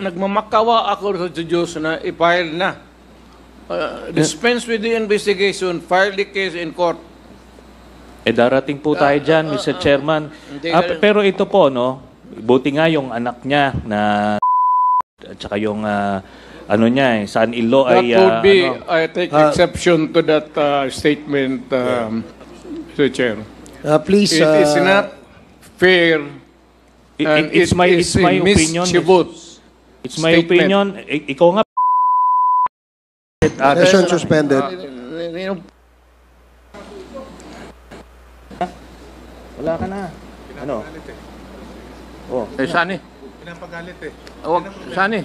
nagmamakawa ako sa Diyos na i-file na. Dispense with the investigation, file the case in court. Darating po tayo dyan, Mr. Chairman. Pero ito po, no, buti nga yung anak niya na at saka yung ano niya, son-in-law ay... That would be, I take exception to that statement, Mr. Chair. Please... It is not fair. It's my opinion. It's my opinion. Ikaw nga. Session suspended. Wala ka na. Ano? Oh. Sani. Pinapagalit Huwag, Sani.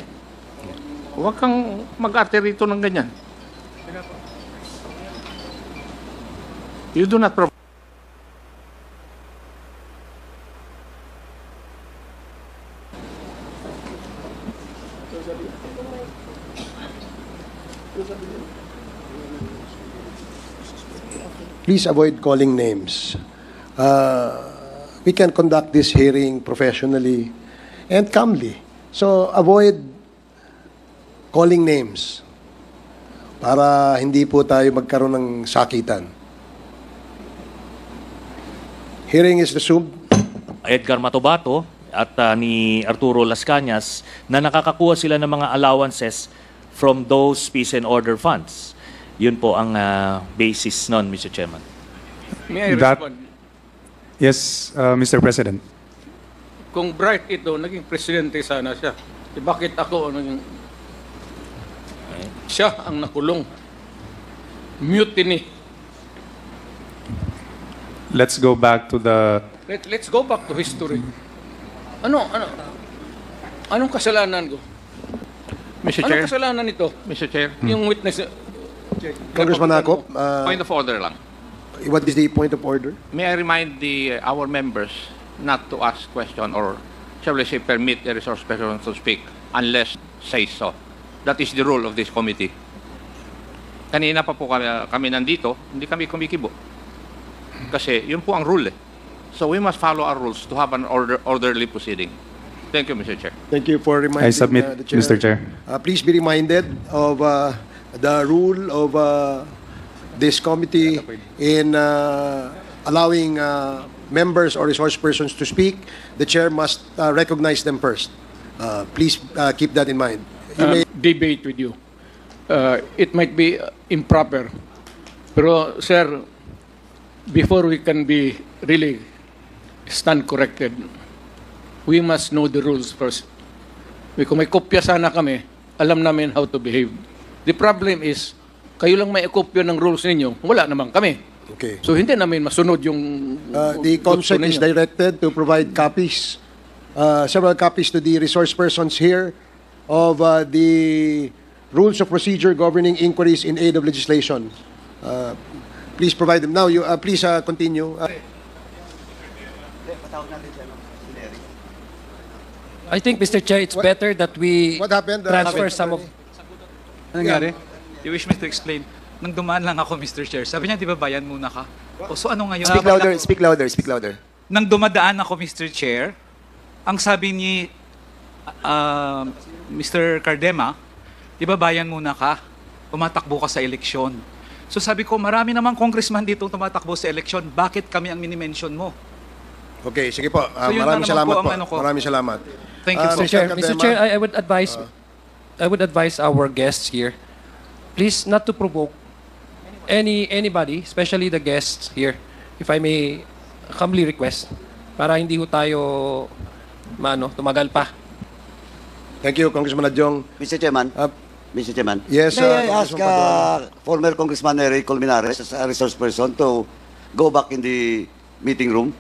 Huwag kang mag-arte rito ng ganyan. You do not provide. Please avoid calling names. We can conduct this hearing professionally and calmly. So avoid calling names para hindi po tayo magkaroon ng sakitan. Hearing is resumed. Edgar Matobato at ni Arturo Las Cañas na nakakakuha sila ng mga allowances from those peace and order funds. Yun po ang basis nun, Mr. Chairman. May I respond? Yes, Mr. President. Kung bright ito, naging presidente sana siya. Bakit ako naging... Siya ang nakulong. Mutiny. Let's go back to the... Let's go back to history. Anong kasalanan ko? Mr. Chair. Anong kasalanan nito? Mr. Chair. Yung witness... Congressman Acop, Point of order lang. what is the point of order? May I remind our members not to ask question or shall we say permit a resource person to speak unless say so. That is the rule of this committee. Kanina pa po kami nandito, hindi kami kumikibo. Kasi yun po ang rule eh. So we must follow our rules to have an orderly proceeding. Thank you, Mr. Chair. Thank you for reminding I submit, the Chair. Mr. Chair. Please be reminded of the rule of this committee in allowing members or resource persons to speak. The Chair must recognize them first. Please keep that in mind. You may debate with you. It might be improper. Pero, sir, before we can be really stand corrected, we must know the rules first. Kung may kopya sana kami, alam namin how to behave. The problem is, kayo lang may kopya ng rules ninyo, wala naman kami. Okay. So hindi namin masunod yung the concept is directed to provide copies, several copies to the resource persons here of the rules of procedure governing inquiries in aid of legislation. Please provide them. Now, you please continue. I think, Mr. Chair, it's better that we What happened? transfer some of... Ano nangyari? You wish me to explain? Nang dumaan lang ako, Mr. Chair, sabi niya, di ba bayan muna ka? O so ano ngayon? Speak louder, speak louder, speak louder. Nang dumadaan ako, Mr. Chair, ang sabi ni Mr. Cardema, di ba bayan muna ka? Tumatakbo ka sa eleksyon. So sabi ko, marami namang congressman dito tumatakbo sa eleksyon. Bakit kami ang minimension mo? Okay, sige po. So yun Maraming na naman salamat po ang po. ano ko. Maraming salamat. Thank you, Mr. Chair, Mr. Chair, I would advise our guests here, please not to provoke anybody, especially the guests here, if I may humbly request, para hindi ho tayo tumagal pa. Thank you, Congressman Adjong. Mr. Chairman, Mr. Chairman, Yes, may I ask Congressman Paduano. former Congressman Eric Colmenares as a resource person to go back in the meeting room?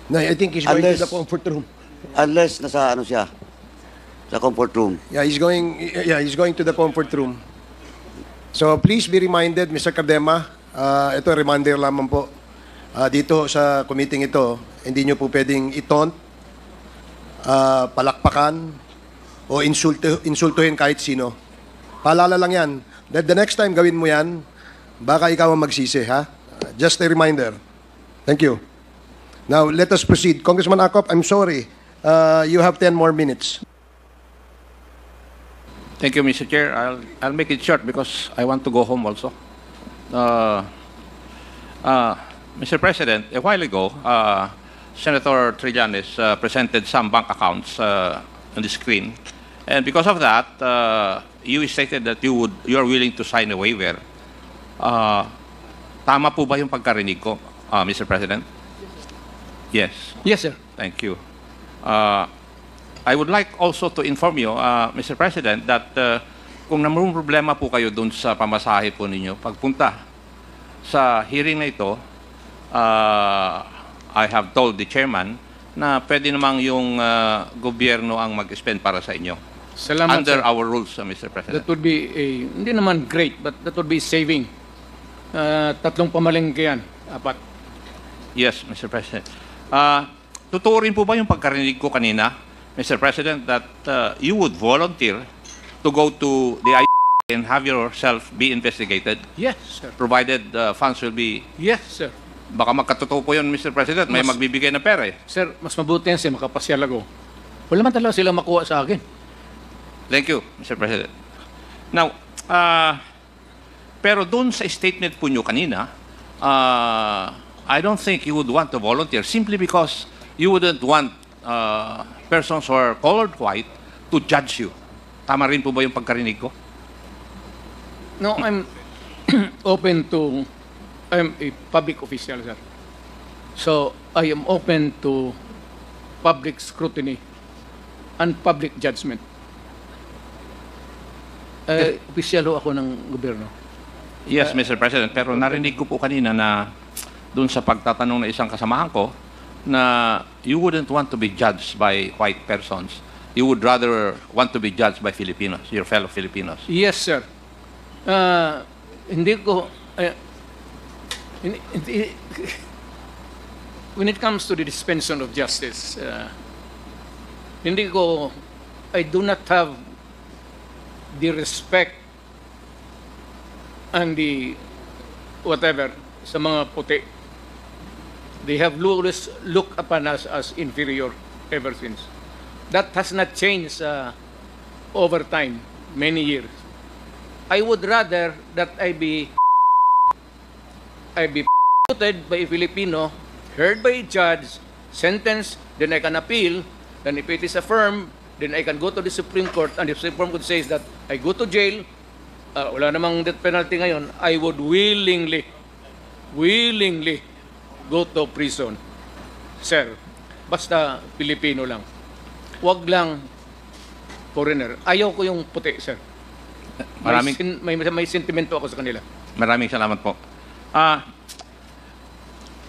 No, I think he's going to Unless- the comfort room. Unless nasa ano siya, sa comfort room. Yeah, he's going to the comfort room. So please be reminded, Mr. Cardema, ito reminder lamang po. Dito sa committee ito, hindi nyo po pwedeng itaunt, palakpakan, o insultuhin kahit sino. Paalala lang yan. That the next time gawin mo yan, baka ikaw ang magsisi, ha? Just a reminder. Thank you. Now, let us proceed. Congressman Acop, I'm sorry. You have 10 more minutes. Thank you, Mr. Chair. I'll make it short because I want to go home also. Mr. President, a while ago, Senator Trillanes presented some bank accounts on the screen, and because of that, you stated that you are willing to sign a waiver. Tama po ba yung pagkarinig ko, Mr. President? Yes. Yes, sir. Thank you. I would like also to inform you, Mr. President, that kung namang problema po kayo dun sa pamasahe po ninyo, pagpunta sa hearing na ito, I have told the chairman na pwede namang yung gobyerno ang mag-spend para sa inyo. Salamat, Under sir. our rules, Mr. President. That would be hindi naman great, but that would be saving. 3 pamalengke yan, 4. Yes, Mr. President. Totoo rin po ba yung pagkarinig ko kanina, Mr. President, that you would volunteer to go to the and have yourself be investigated, Yes, sir. provided funds will be... Yes, sir. Baka magkatotoo po yun, Mr. President. May magbibigay na pera eh. Sir, mas mabuti yan siya makapasyal ako. Wala man talaga sila makuha sa akin. Thank you, Mr. President. Now, pero doon sa statement po nyo kanina, I don't think you would want to volunteer simply because you wouldn't want persons who are colored white to judge you. Tama rin po ba yung pagkarinig ko? No, I'm I'm a public official, sir. So, I am open to public scrutiny and public judgment. Opisyal ho ako ng gobyerno. Yes, Mr. President. Pero narinig ko po kanina na doon sa pagtatanong ng isang kasamahan ko na you wouldn't want to be judged by white persons. You would rather want to be judged by Filipinos, your fellow Filipinos. Yes, sir. Hindi ko... when it comes to the dispensation of justice, hindi ko... I do not have the respect and the whatever sa mga puti. They have always looked upon us as inferior ever since. That has not changed over time, many years. I would rather that I be put by a Filipino, heard by a judge, sentenced, then I can appeal, then if it is affirmed, then I can go to the Supreme Court, and if the Supreme Court says that I go to jail, wala namang death penalty ngayon, I would willingly go to prison. Sir, basta Pilipino lang. Wag lang foreigner. Ayaw ko yung puti, sir. May sentimento ako sa kanila. Maraming salamat po.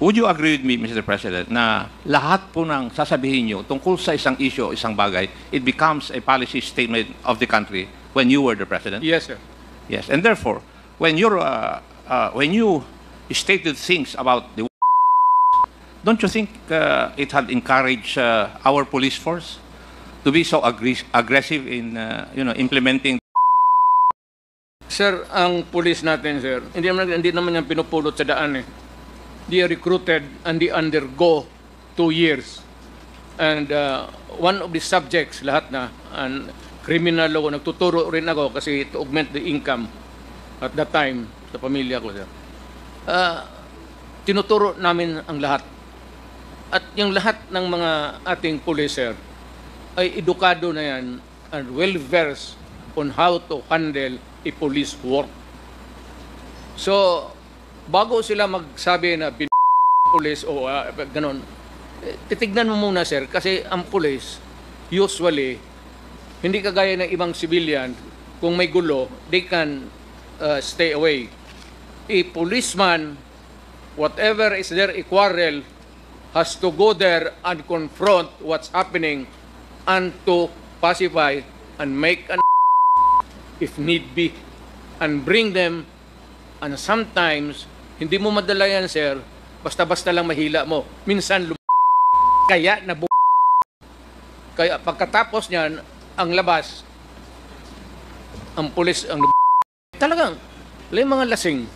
Would you agree with me, Mr. President, na lahat po ng sasabihin nyo tungkol sa isang issue, isang bagay, it becomes a policy statement of the country when you were the President? Yes, sir. Yes, and therefore, when you stated things about the don't you think it had encouraged our police force to be so aggressive in implementing? Sir, ang police natin, sir, hindi naman yan pinupulot sa daan eh. They are recruited and they undergo 2 years. And one of the subjects, lahat na, and criminal law, nagtuturo rin ako kasi to augment the income at that time sa pamilya ko, sir. Tinuturo namin ang lahat. At yung lahat ng mga ating police, sir, ay edukado na yan and well-versed on how to handle a police work. So, bago sila magsabi na police o ganon, titignan mo muna, sir, kasi ang police, usually, hindi kagaya ng ibang civilian, kung may gulo, they can stay away. A policeman, whatever is there, a quarrel, has to go there and confront what's happening and to pacify and make an if need be and bring them, and sometimes hindi mo madala yan, sir, basta-basta lang mahila mo. Minsan kaya kaya pagkatapos niyan ang labas ang pulis ang talagang may mga lasing,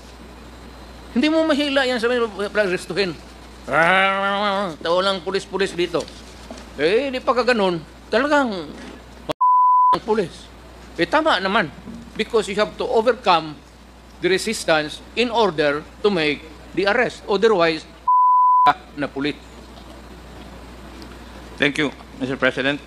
hindi mo mahila yan sa restuhin. Tao lang pulis dito. Di pa ka ganun, talagang ang pulis. Tama naman. Because you have to overcome the resistance in order to make the arrest. Otherwise, na pulit. Thank you, Mr. President.